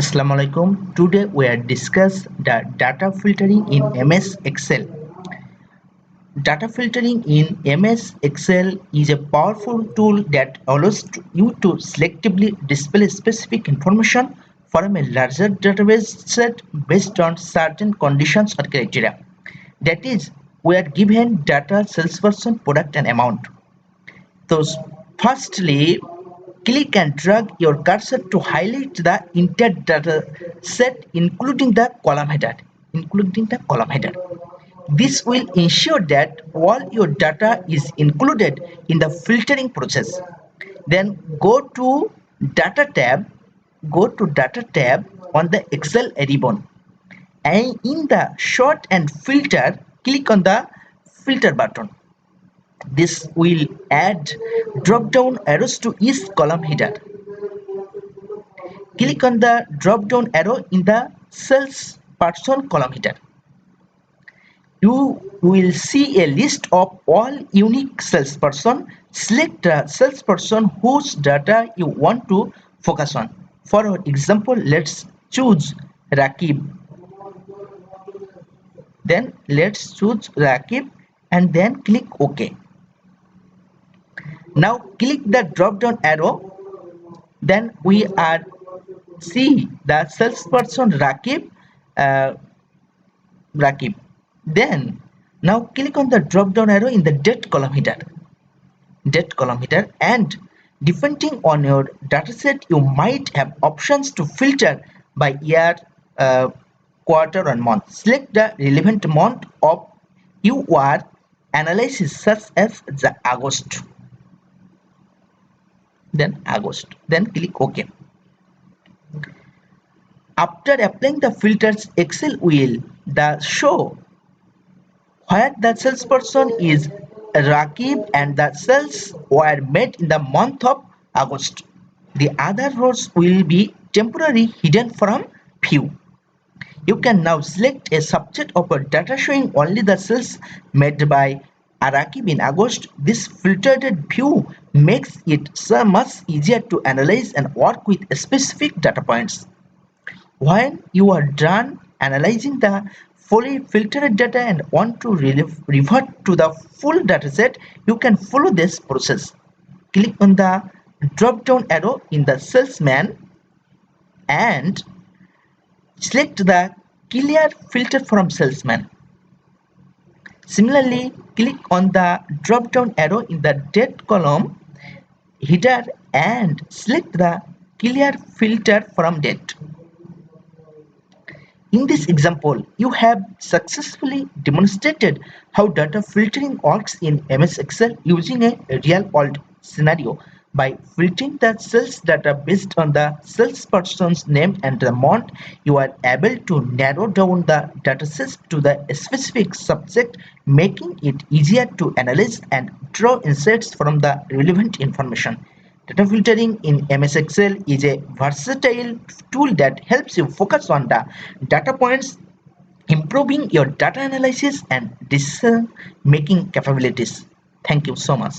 Assalamu alaikum. Today we are discuss the data filtering in MS Excel. Data filtering in MS Excel is a powerful tool that allows you to selectively display specific information from a larger database set based on certain conditions or criteria. That is, we are given data, salesperson, product and amount. So firstly, click and drag your cursor to highlight the entire data set including the column header. This will ensure that all your data is included in the filtering process. Then go to data tab on the Excel ribbon, and in the sort and filter, click on the filter button. This will add drop-down arrows to each column header. Click on the drop-down arrow in the salesperson column header. You will see a list of all unique salesperson. Select the salesperson whose data you want to focus on. For our example, let's choose Rakib. Then let's choose Rakib and then click OK. Now click the drop down arrow. Then we are see the salesperson Rakib. Rakib. Then now click on the drop down arrow in the date column header. And depending on your dataset, you might have options to filter by year, quarter and month. Select the relevant month of your analysis, such as the August. Then click OK. After applying the filters, Excel will show where the salesperson is Rakib and the sales were made in the month of August. The other rows will be temporarily hidden from view. You can now select a subset of a data showing only the sales made by Rakib in August. This filtered view makes it so much easier to analyze and work with specific data points. When you are done analyzing the fully filtered data and want to revert to the full dataset, you can follow this process. Click on the drop down arrow in the salesman and select the clear filter from salesman. Similarly, click on the drop down arrow in the date column header and select the clear filter from date. In this example, you have successfully demonstrated how data filtering works in MS Excel using a real-world scenario. By filtering the sales data based on the salesperson's name and the month, you are able to narrow down the dataset to the specific subject, making it easier to analyze and draw insights from the relevant information. Data filtering in MS Excel is a versatile tool that helps you focus on the data points, improving your data analysis and decision making capabilities. Thank you so much.